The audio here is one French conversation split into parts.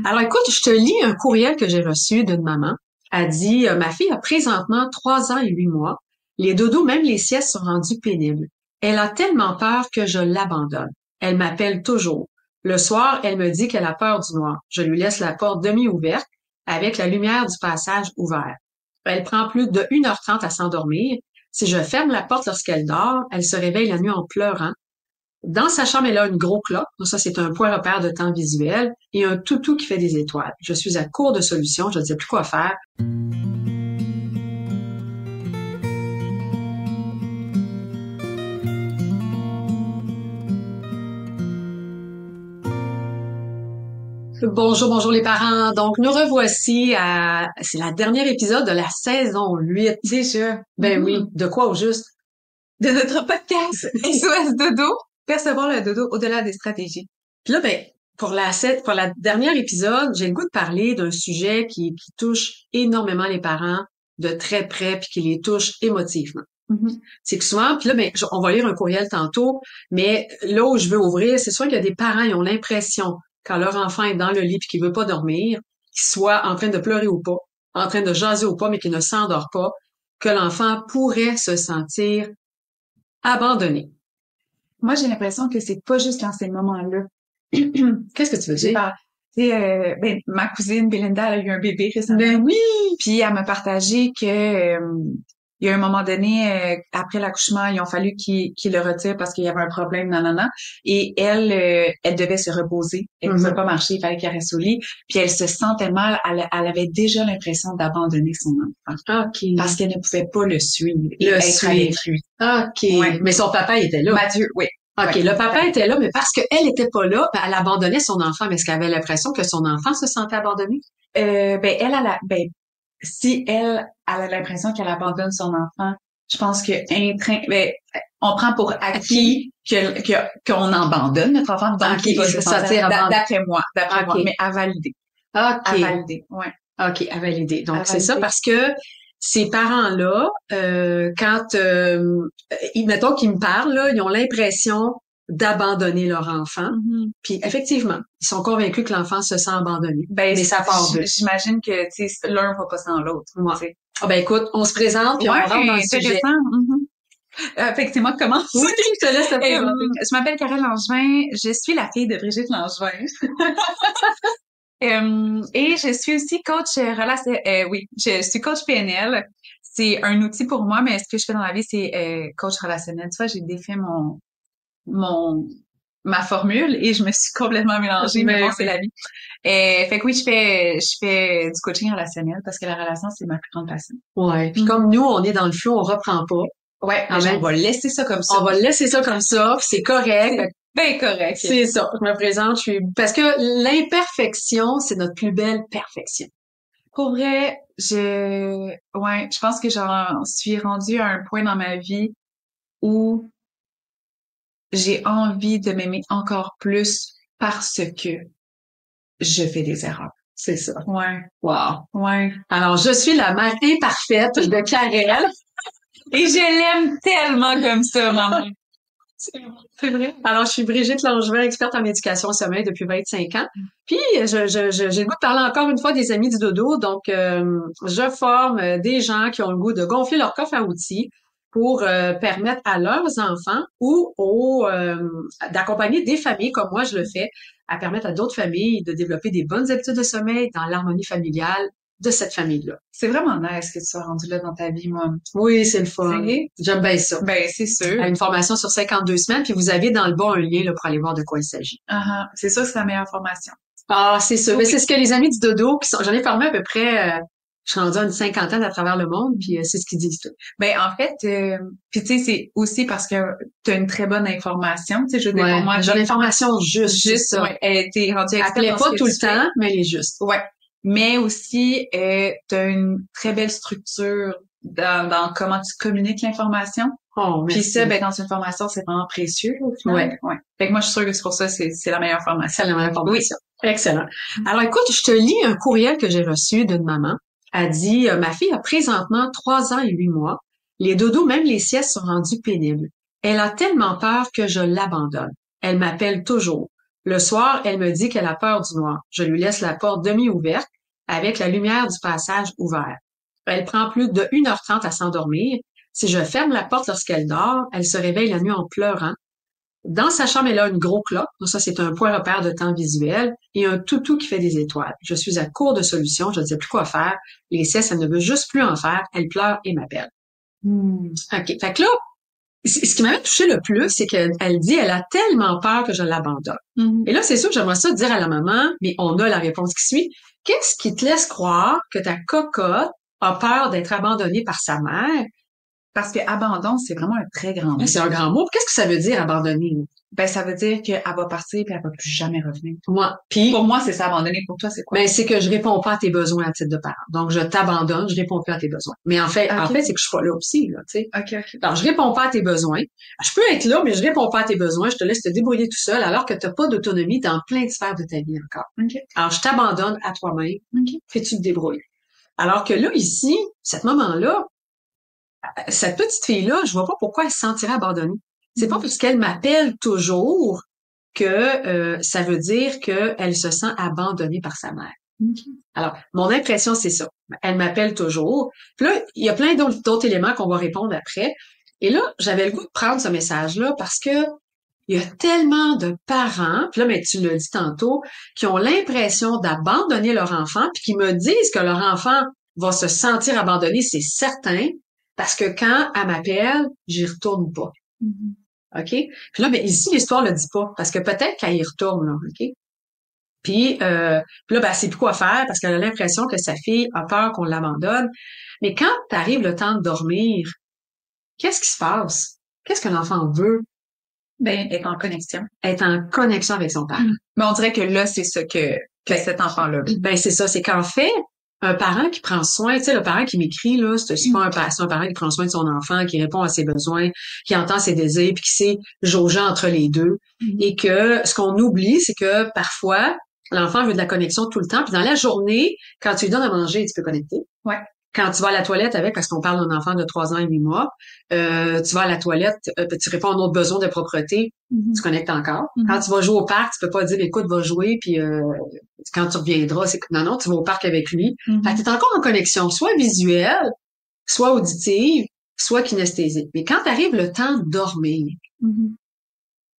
Alors écoute, je te lis un courriel que j'ai reçu d'une maman. Elle dit, ma fille a présentement 3 ans et 8 mois. Les dodos, même les siestes, sont rendus pénibles. Elle a tellement peur que je l'abandonne. Elle m'appelle toujours. Le soir, elle me dit qu'elle a peur du noir. Je lui laisse la porte demi-ouverte avec la lumière du passage ouverte. Elle prend plus de 1h30 à s'endormir. Si je ferme la porte lorsqu'elle dort, elle se réveille la nuit en pleurant. Dans sa chambre, elle a une gros cloque. Donc ça, c'est un point repère de temps visuel et un toutou qui fait des étoiles. Je suis à court de solutions. Je ne sais plus quoi faire. Bonjour, bonjour les parents. Donc, nous revoici c'est la dernière épisode de la saison 8. Déjà. Ben oui, de quoi au juste? De notre podcast SOS Dodo, percevoir le dodo au-delà des stratégies. Puis là, ben, pour la dernière épisode, j'ai le goût de parler d'un sujet qui touche énormément les parents de très près puis qui les touche émotivement. C'est que souvent, puis là, ben, on va lire un courriel tantôt, mais là où je veux ouvrir, c'est sûr qu'il y a des parents, ils ont l'impression, quand leur enfant est dans le lit puis qu'il veut pas dormir, qu'il soit en train de pleurer ou pas, en train de jaser ou pas, mais qu'il ne s'endort pas, que l'enfant pourrait se sentir abandonné. Moi, j'ai l'impression que c'est pas juste dans ces moments-là. Qu'est-ce que tu veux J'ai dire? pas, tu sais, ma cousine Belinda, elle a eu un bébé récemment. Ben oui! Puis elle m'a partagé que il y a un moment donné, après l'accouchement, ils ont fallu qu'ils le retirent parce qu'il y avait un problème, nanana. Et elle devait se reposer. Elle ne pouvait pas marcher, il fallait qu'elle reste au lit. Puis elle se sentait mal. Elle avait déjà l'impression d'abandonner son enfant. OK. Parce qu'elle ne pouvait pas le suivre et Le être suivre. avec lui. OK. Ouais. Mais son papa était là. Mathieu, oui. OK, Ouais. le papa était là, mais parce qu'elle était pas là, ben, elle abandonnait son enfant. Mais est-ce qu'elle avait l'impression que son enfant se sentait abandonné? Si elle a l'impression qu'elle abandonne son enfant, je pense que on prend pour acquis qu'on abandonne notre enfant, donc OK, il va il se se sentir sentir, abandonné. d'après moi, OK. mais à valider, OK. ouais, OK, à valider. Donc, à c'est ça valider. parce que ces parents-là, quand, mettons qu'ils me parlent, là, ils ont l'impression d'abandonner leur enfant. Puis, effectivement, ils sont convaincus que l'enfant se sent abandonné. Ben, Mais ça part d'eux. j'imagine que, tu sais, l'un va pas sans l'autre. Ouais. Tu sais. Ah ben écoute, on se présente puis on Ouais, rentre dans le sujet. intéressant. Fait que c'est moi qui commence. Oui, je te laisse te présenter. Je m'appelle Carole Langevin, je suis la fille de Brigitte Langevin. Et je suis aussi coach oui, je suis coach PNL. C'est un outil pour moi, mais ce que je fais dans la vie, c'est coach relationnel. Tu vois, j'ai défait mon ma formule et je me suis complètement mélangée, mais bon, c'est la vie. Fait que oui, je fais du coaching relationnel parce que la relation, c'est ma plus grande passion. Ouais. Puis comme nous, on est dans le flou, on reprend pas. Ouais, Ah ben, on va laisser ça comme ça. on va laisser ça comme ça, puis c'est correct. Ben correct. C'est ça. Je me présente, parce que l'imperfection, c'est notre plus belle perfection. Pour vrai, je pense que j'en suis rendue à un point dans ma vie où j'ai envie de m'aimer encore plus parce que je fais des erreurs. C'est ça. Ouais. Wow. Ouais. Alors, je suis la mère imparfaite de Karel. Et je l'aime tellement comme ça, maman. C'est vrai. Alors, je suis Brigitte Langevin, experte en éducation au sommeil depuis 25 ans. Puis, j'ai le goût de parler encore une fois des amis du dodo. Donc, je forme des gens qui ont le goût de gonfler leur coffre à outils pour permettre à leurs enfants d'accompagner des familles comme moi je le fais, à permettre à d'autres familles de développer des bonnes habitudes de sommeil dans l'harmonie familiale de cette famille-là. C'est vraiment nice que tu sois rendu là dans ta vie, moi. Oui, c'est le fun. C'est- J'aime bien ça. Ben, c'est sûr. À une formation sur 52 semaines, puis vous avez dans le bas un lien là, pour aller voir de quoi il s'agit. C'est sûr que c'est la meilleure formation. Ah, c'est ça. Oui. Mais c'est ce que les amis du dodo, j'en ai formé à peu près, je suis rendue à une cinquantaine à travers le monde, puis c'est ce qu'ils disent tout. Ben en fait, puis tu sais, c'est aussi parce que tu as une très bonne information. Tu sais, je veux dire, Ouais, pour moi, j'ai l'information juste, c'est juste, ça. ouais, t'es rendue experte Appelez dans pas ce que tout le tu fais. temps, mais elle est juste. Ouais. Mais aussi, t'as une très belle structure dans comment tu communiques l'information. Oh, Puis merci. ça, ben dans une formation, c'est vraiment précieux au final. Ouais. Fait que moi, je suis sûre que c'est pour ça, c'est la meilleure formation. C'est la même information. Oui. Excellent. Alors, écoute, je te lis un courriel que j'ai reçu d'une maman. Elle dit, ma fille a présentement 3 ans et 8 mois. Les dodos, même les siestes, sont rendus pénibles. Elle a tellement peur que je l'abandonne. Elle m'appelle toujours. Le soir, elle me dit qu'elle a peur du noir. Je lui laisse la porte demi-ouverte avec la lumière du passage ouverte. Elle prend plus de 1h30 à s'endormir. Si je ferme la porte lorsqu'elle dort, elle se réveille la nuit en pleurant. Dans sa chambre, elle a une grosse cloque. Donc ça, c'est un point repère de temps visuel et un toutou qui fait des étoiles. Je suis à court de solutions. Je ne sais plus quoi faire. Les siestes, elle ne veut juste plus en faire. Elle pleure et m'appelle. OK. Fait que là, ce qui m'avait touché le plus, c'est qu'elle dit elle a tellement peur que je l'abandonne. Et là, c'est sûr que j'aimerais ça dire à la maman, mais on a la réponse qui suit. Qu'est-ce qui te laisse croire que ta cocotte a peur d'être abandonnée par sa mère? Parce que abandon, c'est vraiment un très grand mot. C'est un grand mot. Qu'est-ce que ça veut dire abandonner? Ben, ça veut dire qu'elle va partir puis elle va plus jamais revenir. Puis pour moi, c'est ça, abandonner. Pour toi, c'est quoi? Ben, c'est que je réponds pas à tes besoins à titre de parent. Donc, je t'abandonne, je réponds plus à tes besoins. Mais en fait, c'est que je suis pas là aussi, là, tu sais. OK. Alors, je réponds pas à tes besoins. Je peux être là, mais je réponds pas à tes besoins. Je te laisse te débrouiller tout seul alors que t'as pas d'autonomie dans plein de sphères de ta vie encore. OK. Alors, je t'abandonne à toi-même. OK. Puis tu te débrouilles. Alors que là, ici, cette maman-là, cette petite fille-là, je vois pas pourquoi elle se sentirait abandonnée. C'est pas parce qu'elle m'appelle toujours que ça veut dire qu'elle se sent abandonnée par sa mère. Alors, mon impression, c'est ça. Elle m'appelle toujours. Puis là, il y a plein d'autres éléments qu'on va répondre après. Et là, j'avais le goût de prendre ce message-là parce que il y a tellement de parents, puis là, mais tu l'as dit tantôt, qui ont l'impression d'abandonner leur enfant, puis qui me disent que leur enfant va se sentir abandonné, c'est certain, parce que quand elle m'appelle, j'y retourne pas. OK? Puis là, ben, ici, l'histoire le dit pas, parce que peut-être qu'elle y retourne, là, OK? Puis là, ben, elle sait plus quoi faire parce qu'elle a l'impression que sa fille a peur qu'on l'abandonne. Mais quand t'arrive le temps de dormir, qu'est-ce qui se passe? Qu'est-ce que l'enfant veut? Ben, être en connexion. Être en connexion avec son père. Mais on dirait que là, c'est ça que cet enfant-là veut. Ben, c'est ça. C'est qu'en fait, un parent qui prend soin, tu sais, le parent qui m'écrit, là, c'est pas c'est un parent qui prend soin de son enfant, qui répond à ses besoins, qui entend ses désirs, puis qui sait jauger entre les deux. Et que ce qu'on oublie, c'est que parfois, l'enfant veut de la connexion tout le temps. Puis dans la journée, quand tu lui donnes à manger, tu peux connecter. Ouais. Quand tu vas à la toilette avec, parce qu'on parle d'un enfant de 3 ans et 8 mois, tu vas à la toilette, tu réponds à un autre besoin de propreté, tu connectes encore. Quand tu vas jouer au parc, tu peux pas dire, écoute, va jouer, puis quand tu reviendras, c'est non, tu vas au parc avec lui. Fait que t'es encore en connexion, soit visuelle, soit auditive, soit kinesthésique. Mais quand t'arrive le temps de dormir,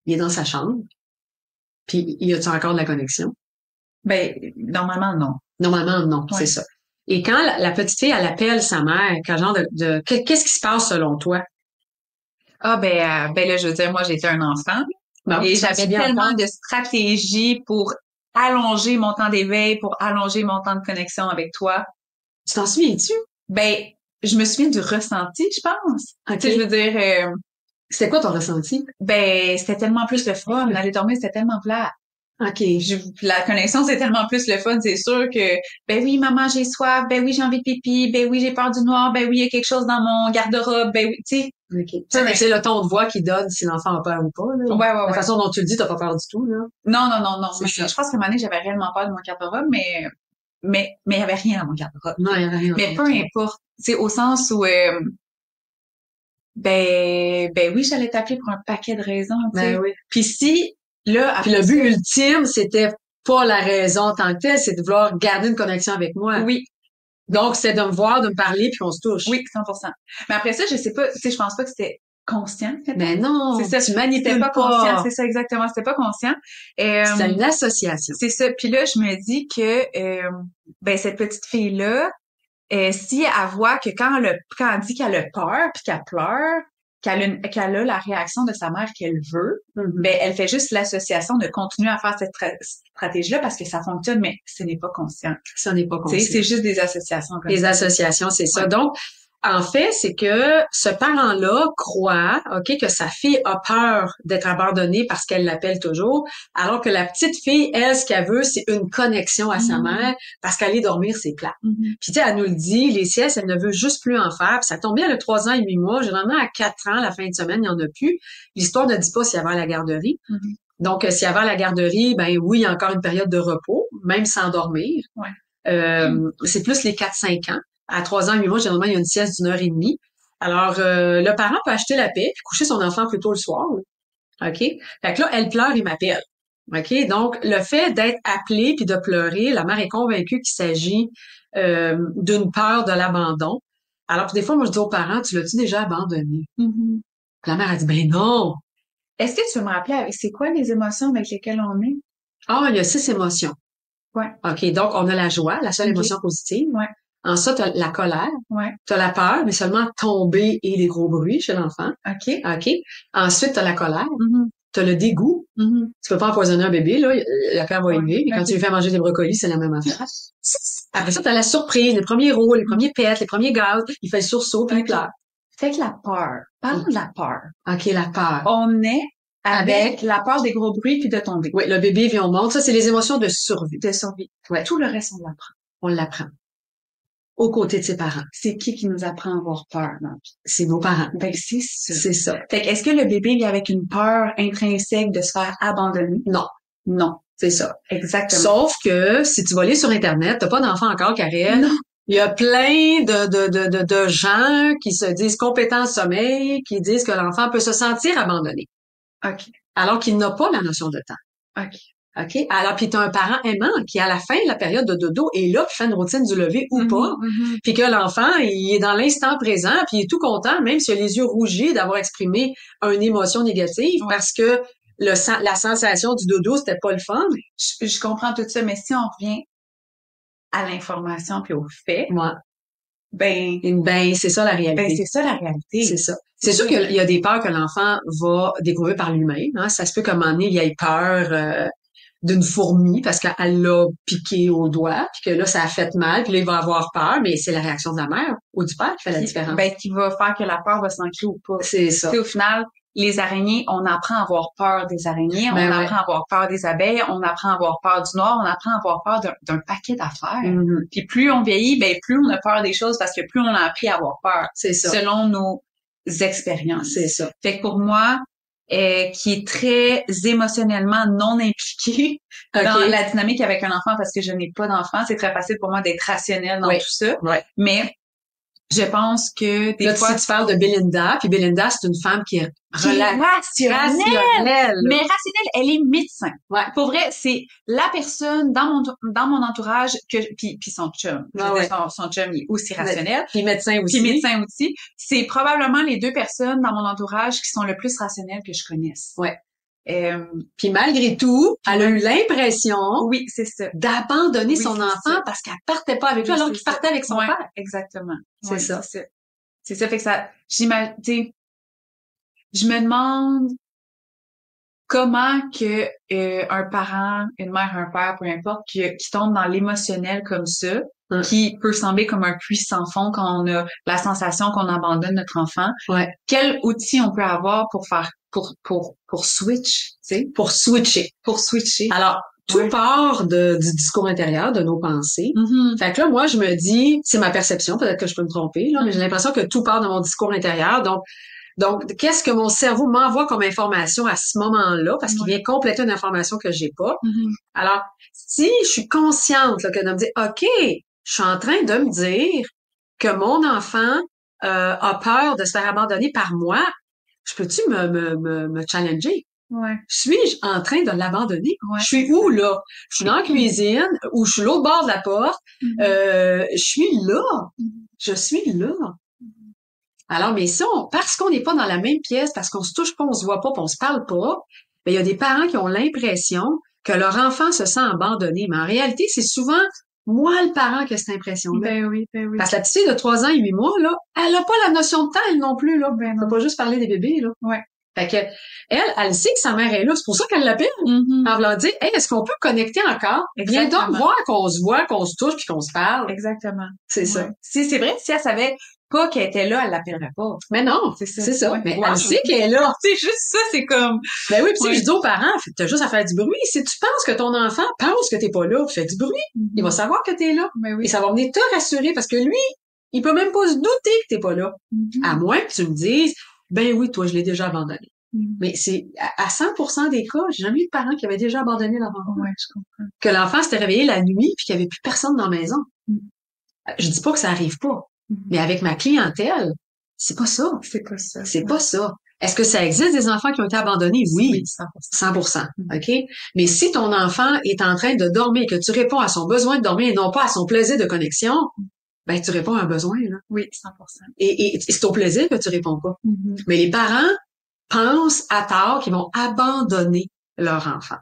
il est dans sa chambre, puis y a-tu encore de la connexion? Ben, normalement, non. Normalement, non, Ouais. c'est ça. Et quand la petite fille, elle appelle sa mère, quel genre qu'est-ce qui se passe selon toi? Ah, ben là, je veux dire, moi, j'étais un enfant. Bon, et tu t'en j'avais souviens tellement encore? de stratégies pour allonger mon temps d'éveil, pour allonger mon temps de connexion avec toi. Tu t'en souviens-tu? Ben, je me souviens du ressenti, je pense. OK. Tu sais, je veux dire, C'était quoi ton ressenti? ben, c'était tellement plus le fun. Aller dormir, c'était tellement plat. OK. La connexion, c'est tellement plus le fun. C'est sûr que, ben oui, maman, j'ai soif. Ben oui, j'ai envie de pipi. Ben oui, j'ai peur du noir. Ben oui, il y a quelque chose dans mon garde-robe. Ben oui, tu sais. OK. Ça, mais c'est le ton de voix qui donne si l'enfant a peur ou pas, là. Ouais. La façon dont tu le dis, t'as pas peur du tout, là. Non. C'est Moi, ça. je pense qu'à un moment donné, j'avais réellement peur de mon garde-robe, mais il y avait rien dans mon garde-robe. Non, il y avait rien. Mais peu importe. Tu sais, au sens où, ben oui, j'allais t'appeler pour un paquet de raisons, tu sais. Ben oui. Puis si, là, Puis après le but ça, ultime, c'était pas la raison en tant que telle, c'est de vouloir garder une connexion avec moi. oui, Donc, c'est de me voir, de me parler, puis on se touche. oui, 100%. Mais après ça, je sais pas, tu sais, je pense pas que c'était conscient. Mais non, C'est ça. tu C'était manipules pas conscient, pas. c'est ça exactement. C'était pas conscient. C'est une association. C'est ça. Puis là, je me dis que ben cette petite fille-là, si elle voit que quand elle dit qu'elle a peur puis qu'elle pleure, qu'elle a la réaction de sa mère qu'elle veut, ben elle fait juste l'association de continuer à faire cette stratégie-là parce que ça fonctionne, mais ce n'est pas conscient. Ça n'est pas Tu sais, conscient. c'est juste des associations comme Les ça. associations, c'est ça. Ouais. Donc, en fait, c'est que ce parent-là croit, OK, que sa fille a peur d'être abandonnée parce qu'elle l'appelle toujours, alors que la petite fille, elle, ce qu'elle veut, c'est une connexion à sa mère parce qu'aller dormir, c'est plat. Puis, tu sais, elle nous le dit, les siestes, elle ne veut juste plus en faire. Puis ça tombe bien, elle a 3 ans et 8 mois. Généralement, à 4 ans, la fin de semaine, il n'y en a plus. L'histoire ne dit pas si elle va à la garderie. Donc, si elle va à la garderie, ben oui, il y a encore une période de repos, même sans dormir. Ouais. C'est plus les 4-5 ans. À 3 ans, 8 mois, généralement, il y a une sieste d'1h30. Alors, le parent peut acheter la paix puis coucher son enfant plus tôt le soir. Là. OK? Fait que là, elle pleure et m'appelle. OK? Donc, le fait d'être appelé puis de pleurer, la mère est convaincue qu'il s'agit d'une peur de l'abandon. Alors, puis des fois, moi, je dis aux parents, tu l'as-tu déjà abandonné? Mhm. Puis la mère a dit, ben non! Est-ce que tu veux me rappeler c'est quoi les émotions avec lesquelles on est? Ah, il y a 6 émotions. Ouais. OK, donc on a la joie, la seule OK. émotion positive. Ouais. Ensuite, t'as la colère, Ouais. t'as la peur, mais seulement tomber et les gros bruits chez l'enfant. OK. OK? Ensuite, t'as la colère, Mhm. t'as le dégoût. Mhm. Tu peux pas empoisonner un bébé, là, la peur va Ouais. élever, mais quand OK. tu lui fais manger des brocolis, c'est la même affaire. Après ça, t'as la surprise, les premiers rôles, les premiers pets, les premiers gaz, il fait le sursaut puis il OK. pleure. Fait que la peur. Parlons de la peur. OK, la peur. On est avec la peur des gros bruits puis de tomber. Oui, le bébé vient au monde. Ça, c'est les émotions de survie. De survie. Ouais. Tout le reste, on l'apprend. On l'apprend. Aux côtés de ses parents. C'est qui nous apprend à avoir peur dans la vie? C'est nos parents. Ben, c'est ça. C'est ça. Fait que est-ce que le bébé vient avec une peur intrinsèque de se faire abandonner? Non. Non. C'est ça. Exactement. Sauf que si tu vas aller sur Internet, t'as pas d'enfant encore, Karel. Non. Il y a plein de gens qui se disent compétents en sommeil, qui disent que l'enfant peut se sentir abandonné. OK. Alors qu'il n'a pas la notion de temps. OK. OK? Alors, puis t'as un parent aimant qui, à la fin de la période de dodo, est là, puis fait une routine du lever ou pas, puis que l'enfant, il est dans l'instant présent, puis il est tout content, même s'il a les yeux rougis d'avoir exprimé une émotion négative, parce que la sensation du dodo, c'était pas le fun. Je comprends tout ça, mais si on revient à l'information puis aux faits, ben c'est ça la réalité. Ben c'est ça la réalité. C'est ça. C'est sûr qu'il y a des peurs que l'enfant va découvrir par lui-même. Hein. Ça se peut qu'à un moment donné, il ait peur d'une fourmi parce qu'elle l'a piqué au doigt, puis que là, ça a fait mal, puis là, il va avoir peur, mais c'est la réaction de la mère ou du père qui fait la différence. Ben, qui va faire que la peur va s'ancrer ou pas. C'est ça. T'sais, au final, les araignées, on apprend à avoir peur des araignées, on apprend à avoir peur des abeilles, on apprend à avoir peur du noir, on apprend à avoir peur d'un paquet d'affaires. Puis plus on vieillit, ben plus on a peur des choses parce que plus on a appris à avoir peur. C'est ça. Selon nos expériences. C'est ça. Fait que pour moi, qui est très émotionnellement non impliqué dans la dynamique avec un enfant parce que je n'ai pas d'enfant, c'est très facile pour moi d'être rationnel dans tout ça. Mais je pense que des fois... Si tu parles de Belinda, puis Belinda, c'est une femme qui est rationnelle. Mais rationnelle, elle est médecin. Pour vrai, c'est la personne dans mon entourage que puis son chum. Son chum il est aussi rationnel. Puis médecin aussi. C'est probablement les deux personnes dans mon entourage qui sont le plus rationnelles que je connaisse. Puis malgré tout, elle a eu l'impression c'est ça. d'abandonner son enfant parce qu'elle partait pas avec lui alors qu'il partait avec son père. Exactement. C'est ça. C'est ça. Fait que ça, j'imagine, je me demande comment que un parent, une mère, un père, peu importe, qui tombe dans l'émotionnel comme ça, qui peut sembler comme un puits sans fond quand on a la sensation qu'on abandonne notre enfant. Quel outil on peut avoir pour faire pour switch, tu sais, pour switcher. Alors, tout part du discours intérieur, de nos pensées. Fait que là, moi, je me dis, c'est ma perception, peut-être que je peux me tromper, là, mais j'ai l'impression que tout part de mon discours intérieur. Donc, qu'est-ce que mon cerveau m'envoie comme information à ce moment-là, parce qu'il vient compléter une information que j'ai pas. Alors, si je suis consciente là, que de me dire, OK, je suis en train de me dire que mon enfant a peur de se faire abandonner par moi, je peux-tu me challenger? Suis-je en train de l'abandonner? Je suis où, là? Je suis dans la cuisine ou je suis l'autre bord de la porte. Je suis là. Je suis là. Alors, mais ça, parce qu'on n'est pas dans la même pièce, parce qu'on se touche pas, on se voit pas, on se parle pas, ben, il y a des parents qui ont l'impression que leur enfant se sent abandonné. Mais en réalité, c'est souvent moi, le parent, qui a cette impression-là. Ben oui. Parce que la petite fille de 3 ans et 8 mois, là, elle a pas la notion de temps, elle non plus, là. On peut pas juste parler des bébés, là. Fait que, elle sait que sa mère est là. C'est pour ça qu'elle l'appelle. En voulant dire, hey, est-ce qu'on peut connecter encore? Viens donc voir qu'on se voit, qu'on se touche puis qu'on se parle. Exactement. C'est ça. C'est vrai, si elle savait pas qu'elle était là, elle l'appellerait pas. Mais non, c'est ça. Mais elle sait qu'elle est là. C'est juste ça, c'est comme... Ben oui, puis je dis aux parents, t'as juste à faire du bruit. Si tu penses que ton enfant pense que t'es pas là, fais du bruit. Il va savoir que t'es là. Et ça va venir te rassurer parce que lui, il peut même pas se douter que t'es pas là. À moins que tu me dises, ben oui, toi, je l'ai déjà abandonné. Mais c'est à 100% des cas, j'ai jamais eu de parents qui avaient déjà abandonné leur enfant. Je comprends. Que l'enfant s'était réveillé la nuit puis qu'il y avait plus personne dans la maison. Je dis pas que ça arrive pas. Mais avec ma clientèle, c'est pas ça. C'est pas ça. C'est pas ça. Est-ce que ça existe des enfants qui ont été abandonnés? Oui, 100%. 100%. OK? Mais si ton enfant est en train de dormir, que tu réponds à son besoin de dormir et non pas à son plaisir de connexion, ben, tu réponds à un besoin, là. Oui, 100%. Et c'est au plaisir que tu réponds pas. Mais les parents pensent à tort qu'ils vont abandonner leur enfant.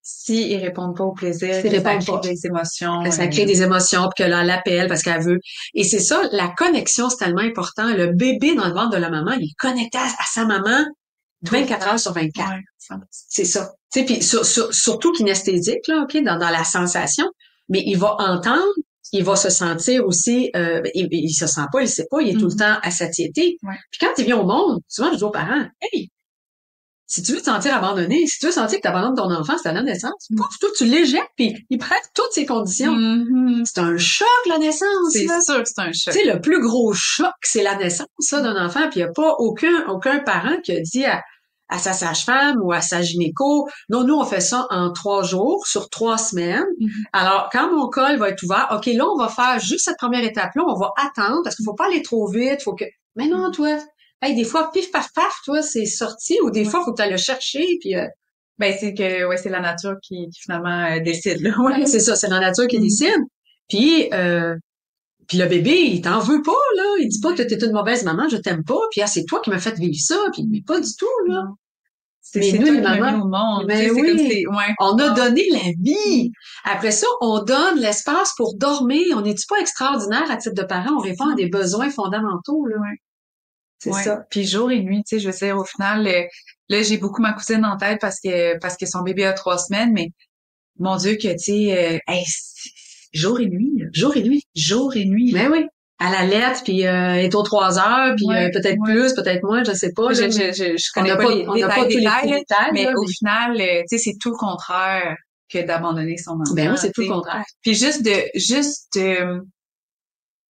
Si ils répondent pas au plaisir, S'ils ça répondent crée pas. des émotions. Que ça crée des émotions, puis que là, elle l'appelle parce qu'elle veut. Et c'est ça, la connexion, c'est tellement important. Le bébé dans le ventre de la maman, il est connecté à sa maman 24 heures sur 24. Ouais, 100%. C'est ça. Tu sais, puis surtout kinesthésique, là, OK, dans la sensation, mais il va entendre, il va se sentir aussi, il se sent pas, il sait pas, il est tout le temps à satiété. Ouais. Puis quand il vient au monde, souvent je dis aux parents, hey, si tu veux te sentir abandonné, si tu veux sentir que tu abandonnes ton enfant, c'est à la naissance, pouf, toi, tu l'éjettes, puis il prête toutes ses conditions. C'est un choc, la naissance. C'est là. sûr que c'est un choc. Tu sais, le plus gros choc, c'est la naissance, ça, d'un enfant, puis il n'y a pas aucun parent qui a dit à sa sage-femme ou à sa gynéco, non, nous, on fait ça en 3 jours, sur 3 semaines. Alors, quand mon col va être ouvert, OK, là, on va faire juste cette première étape-là, on va attendre, parce qu'il faut pas aller trop vite, faut que... Mais non, toi... Hey, des fois, pif, paf, paf, toi, c'est sorti, ou des fois, faut que tu ailles le chercher, puis... Ben, c'est que, ouais, c'est la nature qui finalement décide, là. Ouais, c'est ça, c'est la nature qui décide. Puis le bébé, il t'en veut pas, là. Il dit pas que t'es une mauvaise maman, je t'aime pas, puis c'est toi qui m'as fait vivre ça, puis mais pas du tout, là. Non. Mais c'est nous, toi les qui m'as mis mamans, au monde. ben Tu sais, c'est oui, comme c'est, ouais. on a donné la vie. Après ça, on donne l'espace pour dormir. On n'est-tu pas extraordinaire à titre de parent? On répond à des besoins fondamentaux, là. Ouais. C'est Ouais. ça. Puis jour et nuit, tu sais, je veux dire, au final, là, j'ai beaucoup ma cousine en tête parce que son bébé a 3 semaines, mais mon Dieu que, tu sais, hey, jour et nuit, là. Jour et nuit. Jour et nuit. Ben oui. À la lettre, puis est aux 3 heures, puis peut-être plus, peut-être moins, je sais pas. Là, Je connais pas les détails, mais là, au final, tu sais, c'est tout le contraire que d'abandonner son enfant. Ben oui, c'est tout le contraire. Puis juste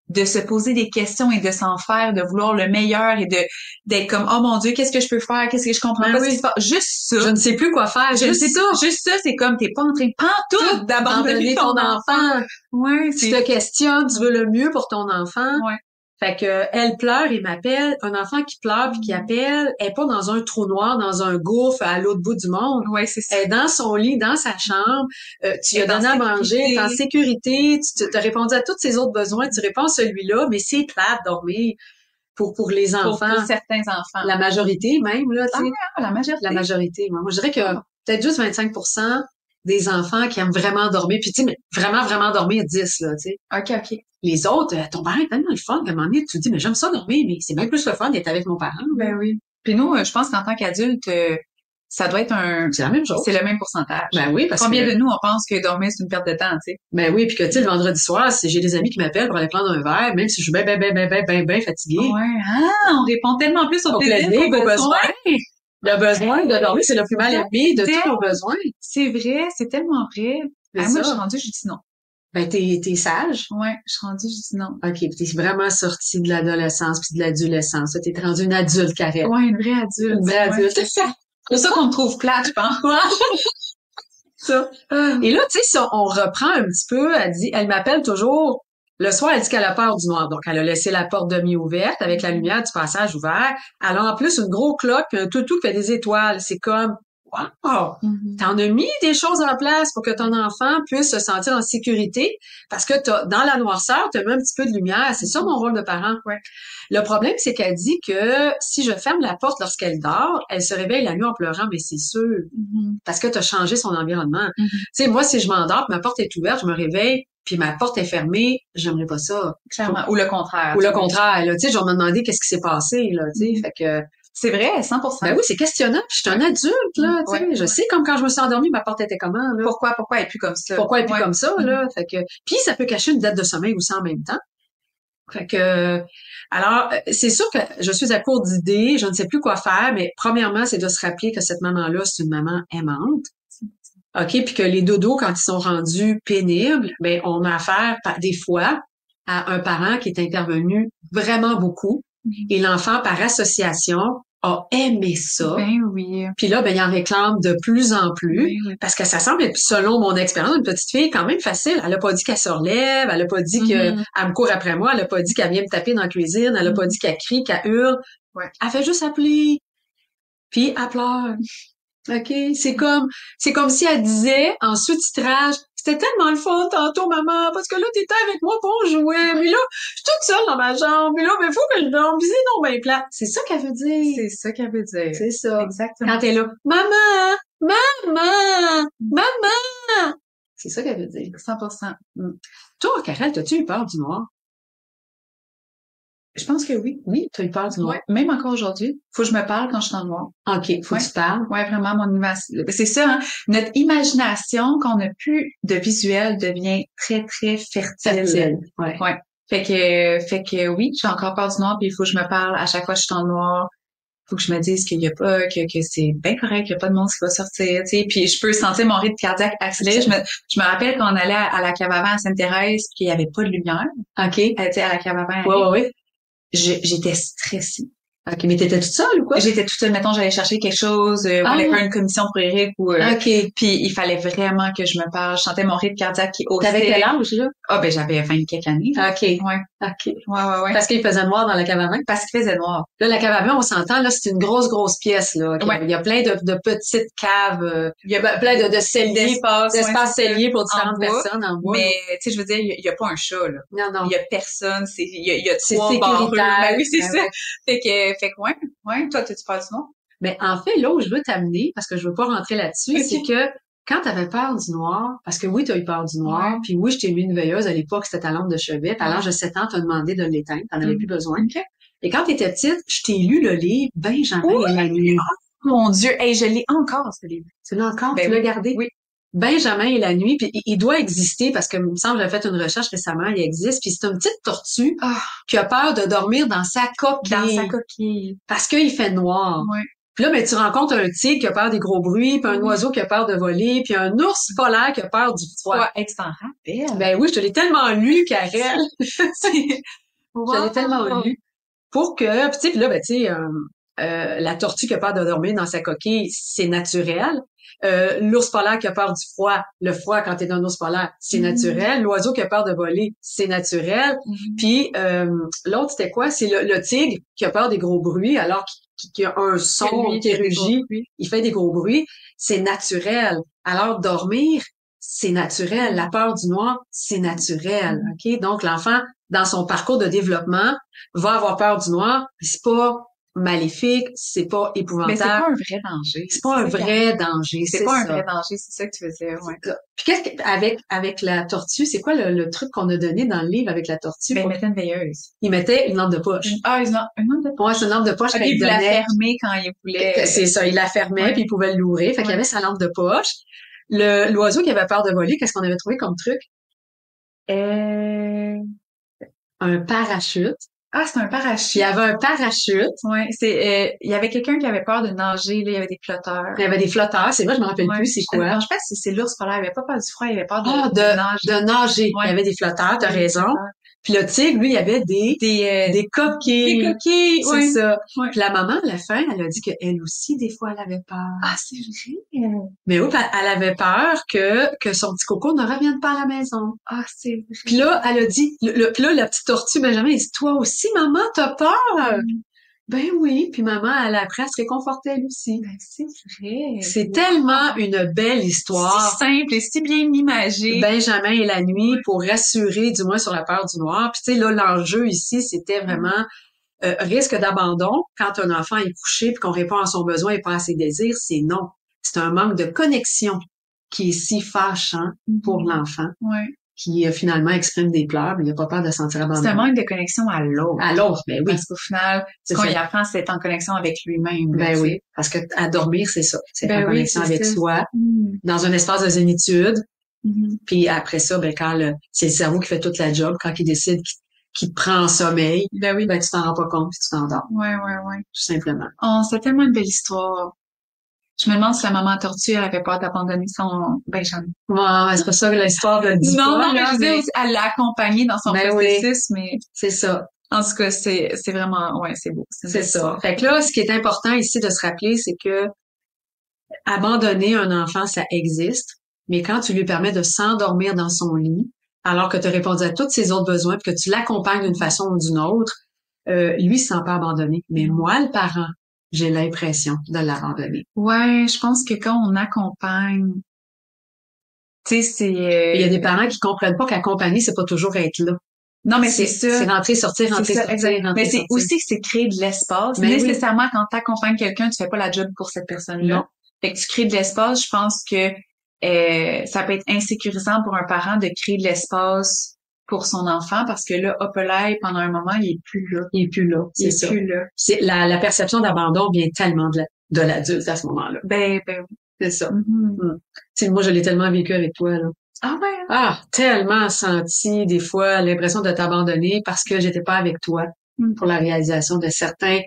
de se poser des questions et de s'en faire, de vouloir le meilleur et d'être comme, oh mon Dieu, qu'est-ce que je peux faire? Qu'est-ce que je comprends pas? Ce qui se passe? Juste ça. Je ne sais plus quoi faire. Juste ça, c'est comme, t'es pas en train pantoute d'abandonner ton enfant. Ouais, tu te questionnes, tu veux le mieux pour ton enfant. Ouais. Fait que elle pleure et m'appelle. Un enfant qui pleure puis qui appelle, elle est pas dans un trou noir, dans un gouffre à l'autre bout du monde. Ouais, c'est ça. Elle est dans son lit, dans sa chambre. Tu lui as donné à manger, t'es en sécurité. Tu t'as répondu à tous ses autres besoins. Tu réponds à celui-là, mais c'est plate dormir pour les enfants. Pour certains enfants. La majorité même, là, tu sais. La majorité. La majorité. Moi, je dirais que peut-être juste 25% des enfants qui aiment vraiment dormir. Puis, tu sais, mais vraiment, vraiment dormir 10, là, tu sais. OK. Les autres, ton parent est tellement le fun qu'à un moment donné, tu te dis, mais j'aime ça dormir, mais c'est même plus le fun d'être avec mon parent. Ben oui. Puis nous, je pense qu'en tant qu'adulte, ça doit être c'est la même chose. C'est le même pourcentage. Ben oui, parce Combien que... de nous, on pense que dormir, c'est une perte de temps, tu sais? Ben oui, puis que, tu sais, le vendredi soir, si j'ai des amis qui m'appellent pour aller prendre un verre, même si je suis ben fatiguée. Ouais, on répond tellement plus au plaisir qu'au besoin. Le besoin de dormir, c'est le plus mal aimé de tous nos besoins. C'est vrai, c'est tellement vrai. Moi, je suis rendue, je dis non. Ben, t'es sage. Ouais, je suis rendue, je dis non. OK, puis t'es vraiment sortie de l'adolescence puis de l'adolescence. T'es rendue une adulte, carrément. Ouais, une vraie adulte. Une vraie adulte. C'est ça. C'est ça qu'on me trouve plate, je pense. Ça. Et là, tu sais, si on reprend un petit peu, elle m'appelle toujours. Le soir, elle dit qu'elle a peur du noir. Donc, elle a laissé la porte demi-ouverte avec la lumière du passage ouvert. Elle a en plus une grosse cloque puis un toutou qui fait des étoiles. C'est comme, wow! T'en as mis des choses en place pour que ton enfant puisse se sentir en sécurité parce que dans la noirceur, t'as mis un petit peu de lumière. C'est ça mon rôle de parent. Ouais. Le problème, c'est qu'elle dit que si je ferme la porte lorsqu'elle dort, elle se réveille la nuit en pleurant, mais c'est sûr. Parce que t'as changé son environnement. Tu sais, moi, si je m'endors, ma porte est ouverte, je me réveille, puis ma porte est fermée, j'aimerais pas ça. Clairement. Ou le contraire. Ou le contraire, là. Tu sais, je vais me demander qu'est-ce qui s'est passé, là, tu sais. Fait que... C'est vrai, 100%. Ben oui, c'est questionnant. Je suis un adulte, là, tu sais. Je sais comme quand je me suis endormie, ma porte était comment, là. Pourquoi elle est plus comme ça? Pourquoi elle est plus comme ça, là? Fait que... Puis ça peut cacher une dette de sommeil aussi en même temps. Fait que... Alors, c'est sûr que je suis à court d'idées, je ne sais plus quoi faire, mais premièrement, c'est de se rappeler que cette maman-là, c'est une maman aimante. OK? Puis que les dodos, quand ils sont rendus pénibles, ben on a affaire, des fois, à un parent qui est intervenu vraiment beaucoup. Et l'enfant, par association, a aimé ça. Ben oui. Puis là, ben il en réclame de plus en plus. Ben oui. Parce que ça semble être, selon mon expérience, une petite fille quand même facile. Elle a pas dit qu'elle se relève, elle a pas dit qu'elle me court après moi, elle a pas dit qu'elle vient me taper dans la cuisine, elle a pas dit qu'elle crie, qu'elle hurle. Ouais. Elle fait juste appeler. puis elle pleure. OK? C'est comme si elle disait, en sous-titrage, c'était tellement le fun tantôt, maman, parce que là, t'étais avec moi pour jouer, mais là, je suis toute seule dans ma chambre, puis là, mais faut que je dorme, puis c'est non ben plate. C'est ça qu'elle veut dire. C'est ça qu'elle veut dire. C'est ça. Exactement. Quand t'es là, maman, maman, maman. C'est ça qu'elle veut dire. 100%. Toi, Karel, t'as-tu eu peur du noir? Je pense que oui. Oui, t'as eu peur du noir. Ouais. Même encore aujourd'hui. Faut que je me parle quand je suis dans le noir. OK, faut que tu parles. Ouais, vraiment, mon imagination. C'est ça, hein. Notre imagination, qu'on n'a plus de visuel, devient très, très fertile. Ouais. Ouais. Fait que oui, j'ai encore peur du noir, puis il faut que je me parle à chaque fois que je suis dans le noir. Faut que je me dise qu'il y a pas, que c'est bien correct, qu'il y a pas de monde qui va sortir, tu sais. Puis je peux sentir mon rythme cardiaque accélérer. Je me rappelle quand on allait à la cave à vent à Sainte-Thérèse, puis il y avait pas de lumière. OK. Tu sais, à la cave à vent. Ouais. J'étais stressée. OK, mais t'étais toute seule ou quoi? J'étais toute seule, mettons, j'allais chercher quelque chose, on allait faire une commission pour Eric ou OK. puis il fallait vraiment que je me parle. Je sentais mon rythme cardiaque qui haussait. T'avais quel âge, là? Ah, ben j'avais 20 quelques années. OK. Ouais. OK. Ouais. Parce qu'il faisait noir dans la cave à vin? Parce qu'il faisait noir. Là, la cave à vin, on s'entend, là, c'est une grosse pièce, là. Ouais. Il y a plein de petites caves, il y a plein de celliers, d'espaces celliers pour différentes personnes en bois. Mais, tu sais, je veux dire, il y a pas un chat, là. Non. Il y a personne, il y a C'est trois barreaux. sécuritaire. Ben oui, c'est ça. Ouais. Fait que ouais. Toi, t'as-tu peur du noir? Mais en fait, là où je veux t'amener, parce que je veux pas rentrer là-dessus, Okay. c'est que quand t'avais peur du noir, parce que oui, t'as eu peur du noir, puis oui, je t'ai mis une veilleuse à l'époque, c'était ta lampe de chevet, puis à l'âge de 7 ans, t'as demandé de l'éteindre, t'en avais plus besoin. Okay. Et quand t'étais petite, je t'ai lu le livre Benjamin et la nuit. Oh, mon Dieu, hey, je l'ai encore, ce livre. Tu l'as encore? Ben tu l'as gardé? Oui. Benjamin et la nuit, puis il doit exister parce que, il me semble, j'ai fait une recherche récemment, il existe, puis c'est une petite tortue qui a peur de dormir dans sa coquille. Parce qu'il fait noir. Ouais. Puis là, ben, tu rencontres un tigre qui a peur des gros bruits, puis un oiseau qui a peur de voler, puis un ours polaire qui a peur du froid. Ouais, tu t'en rappelles? Ben oui, je te l'ai tellement lu, Karel. Wow. Je l'ai tellement lu. Pour que, puis tu sais, puis là, ben, tu sais, la tortue qui a peur de dormir dans sa coquille, c'est naturel. L'ours polaire qui a peur du froid, le froid quand t'es dans un ours polaire, c'est naturel. L'oiseau qui a peur de voler, c'est naturel. Puis l'autre, c'était quoi? C'est le tigre qui a peur des gros bruits, alors qu'il a un son qui rugit, il fait des gros bruits, c'est naturel. Alors dormir, c'est naturel. La peur du noir, c'est naturel. OK? Donc l'enfant, dans son parcours de développement, va avoir peur du noir, mais c'est pas maléfique, c'est pas épouvantable. Mais c'est pas un vrai danger. C'est pas un vrai danger, c'est pas un vrai danger, c'est ça que tu veux dire, ouais. Puis qu'est-ce que, avec la tortue, c'est quoi le truc qu'on a donné dans le livre avec la tortue? Ben, il mettait une veilleuse. Il mettait une lampe de poche. Une lampe de poche? Ouais, c'est une lampe de poche. Il la fermait quand il voulait. C'est ça, il la fermait puis il pouvait l'ouvrir. Fait qu'il y avait sa lampe de poche. L'oiseau qui avait peur de voler, qu'est-ce qu'on avait trouvé comme truc? Un parachute. Ah, c'est un parachute. Il y avait un parachute. Ouais, il y avait quelqu'un qui avait peur de nager, là, il y avait des flotteurs. Il y avait des flotteurs, c'est vrai, je me rappelle plus c'est quoi. Non, je pense que c'est l'ours polaire, il avait pas peur du froid, il avait peur de nager. De nager. Ouais. Il y avait des flotteurs, t'as raison. Puis le tigre, lui, il y avait des coquilles. Des coquilles, c'est ça. Ouais. Puis la maman, à la fin, elle a dit qu'elle aussi, des fois, elle avait peur. Ah, c'est vrai. Mais oui, elle avait peur que son petit coco ne revienne pas à la maison. Ah, c'est vrai. Puis là, elle a dit, puis là, la petite tortue Benjamin, elle dit, toi aussi, maman, t'as peur? Ben oui, puis maman, elle a appris à se réconforter elle aussi. Ben c'est vrai. C'est tellement une belle histoire. Si simple et si bien imagée. Benjamin et la nuit pour rassurer, du moins sur la peur du noir. Puis tu sais, là, l'enjeu ici, c'était vraiment risque d'abandon. Quand un enfant est couché puis qu'on répond à son besoin et pas à ses désirs, c'est non. C'est un manque de connexion qui est si fâchant pour l'enfant. Ouais. Qui finalement exprime des pleurs, mais il n'a pas peur de se sentir abandonné. C'est un manque de connexion à l'autre. À l'autre, ben oui. Parce qu'au final, ce qu'on y apprend, c'est être en connexion avec lui-même. Ben oui, parce que à dormir, c'est ça. C'est être en connexion avec soi, dans un espace de zénitude. Puis après ça, ben quand c'est le cerveau qui fait toute la job, quand il décide qu'il te prend en sommeil, ben oui, ben tu t'en rends pas compte puis tu t'endors. Ouais. Tout simplement. Oh, c'est tellement une belle histoire. Je me demande si la maman tortue, elle avait peur d'abandonner son Benjamin. Ouais, c'est pas ça que l'histoire de dit non, pas. Non, mais je veux dire, elle l'a accompagné dans son processus, mais c'est ça. En tout cas, c'est vraiment, ouais, c'est beau. C'est ça. Fait que là, ce qui est important ici de se rappeler, c'est que abandonner un enfant, ça existe, mais quand tu lui permets de s'endormir dans son lit, alors que tu as répondu à tous ses autres besoins, puis que tu l'accompagnes d'une façon ou d'une autre, lui, il se sent pas abandonné. Mais moi, le parent, j'ai l'impression de l'abandonner. Ouais, je pense que quand on accompagne, tu sais, c'est... Il y a des parents qui comprennent pas qu'accompagner, c'est pas toujours être là. Non, mais c'est ça. C'est rentrer, sortir, C'est rentrer, ça, sortir, exact. rentrer, Mais c'est sortir. aussi que c'est créer de l'espace. Mais oui. Nécessairement, quand t'accompagnes quelqu'un, tu fais pas la job pour cette personne-là. Non. Fait que tu crées de l'espace. Je pense que ça peut être insécurisant pour un parent de créer de l'espace pour son enfant parce que là, hop là, pendant un moment, il est plus là. Il est plus là. Il C'est est ça. plus là. C'est la perception d'abandon vient tellement de l'adulte à ce moment-là. Ben oui. C'est ça. Mm-hmm. T'sais, moi, je l'ai tellement vécu avec toi, là. Ah ouais. Ah, tellement senti des fois l'impression de t'abandonner parce que j'étais pas avec toi pour la réalisation de certaines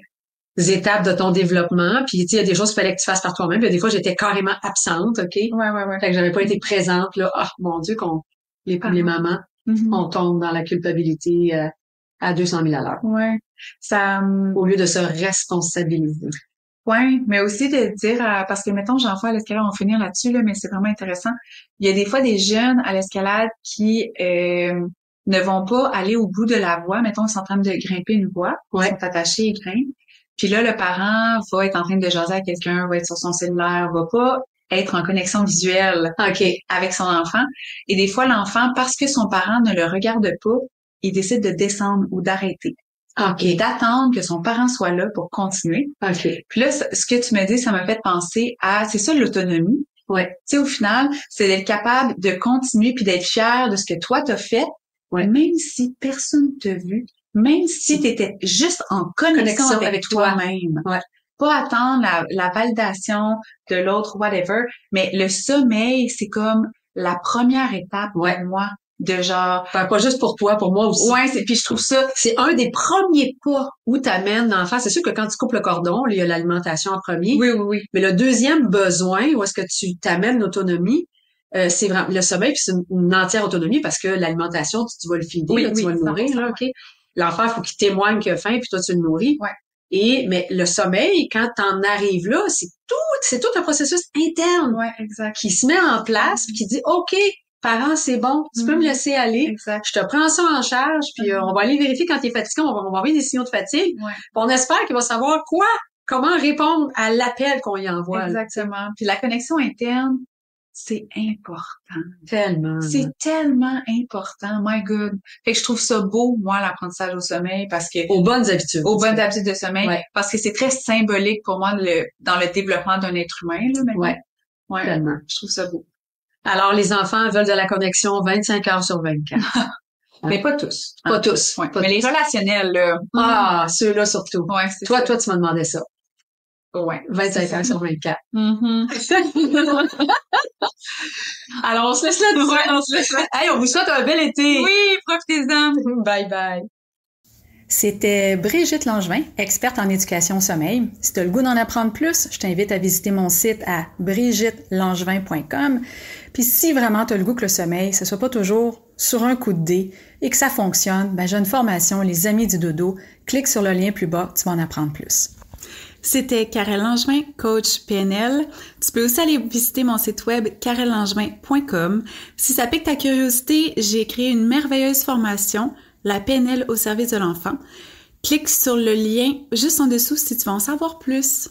étapes de ton développement. Puis, tu sais, il y a des choses qu'il fallait que tu fasses par toi-même. Puis, des fois, j'étais carrément absente, OK? Ouais. Fait que j'avais pas été présente, là. Ah, mon Dieu, les mamans, on tombe dans la culpabilité à 200 000 à l'heure. Ouais. Ça... Au lieu de se responsabiliser. Ouais, mais aussi de dire, parce que mettons, j'en fais à l'escalade, on va finir là-dessus, là, mais c'est vraiment intéressant. Il y a des fois des jeunes à l'escalade qui ne vont pas aller au bout de la voie. Mettons, ils sont en train de grimper une voie, ils sont attachés et grimpent. Puis là, le parent va être en train de jaser à quelqu'un, va être sur son cellulaire, va pas être en connexion visuelle avec son enfant. Et des fois, l'enfant, parce que son parent ne le regarde pas, il décide de descendre ou d'arrêter. Et d'attendre que son parent soit là pour continuer. Puis là, ce que tu me dis, ça m'a fait penser à, c'est ça l'autonomie. Tu sais, au final, c'est d'être capable de continuer puis d'être fier de ce que toi t'as fait, même si personne t'a vu, même si t'étais juste en connexion avec toi-même. Pas attendre la validation de l'autre, whatever, mais le sommeil, c'est comme la première étape pour moi. De genre... Enfin, pas juste pour toi, pour moi aussi. Puis je trouve ça... C'est un des premiers pas où t'amènes l'enfant. C'est sûr que quand tu coupes le cordon, il y a l'alimentation en premier. Oui. Mais le deuxième besoin, où est-ce que tu t'amènes l'autonomie, c'est vraiment le sommeil, puis c'est une entière autonomie parce que l'alimentation, tu vas le feeder, tu vas le nourrir, là, OK? L'enfant, il faut qu'il témoigne qu'il a faim, puis toi, tu le nourris. Mais le sommeil, quand t'en arrives là, c'est tout un processus interne qui se met en place, puis qui dit, OK, parents, c'est bon, tu peux me laisser aller. Je te prends ça en charge, puis on va aller vérifier quand t'es fatigué, on va envoyer des signaux de fatigue. Puis on espère qu'il va savoir comment répondre à l'appel qu'on y envoie. Exactement. Puis la connexion interne, c'est important. Tellement. C'est tellement important. My God. Fait que je trouve ça beau, moi, l'apprentissage au sommeil, parce que... Aux bonnes habitudes. Aux bonnes habitudes de sommeil. Parce que c'est très symbolique pour moi dans le développement d'un être humain, là, maintenant. Tellement. Je trouve ça beau. Alors, les enfants veulent de la connexion 25 heures sur 24. Mais pas tous. Pas tous. Mais les relationnels, là. Ah, ceux-là surtout. Toi, tu me demandais ça. 25 heures sur 24. Alors, on se laisse là-dessus. On se laisse là. Hey, on vous souhaite un bel été. Oui, profitez-en. Bye bye. C'était Brigitte Langevin, experte en éducation au sommeil. Si tu as le goût d'en apprendre plus, je t'invite à visiter mon site à brigittelangevin.com. Puis si vraiment tu as le goût que le sommeil, ce soit pas toujours sur un coup de dé et que ça fonctionne, j'ai une formation, Les Amis du Dodo. Clique sur le lien plus bas, tu vas en apprendre plus. C'était Karel Langevin, coach PNL. Tu peux aussi aller visiter mon site web karellangevin.com. Si ça pique ta curiosité, j'ai créé une merveilleuse formation, la PNL au service de l'enfant. Clique sur le lien juste en dessous si tu veux en savoir plus.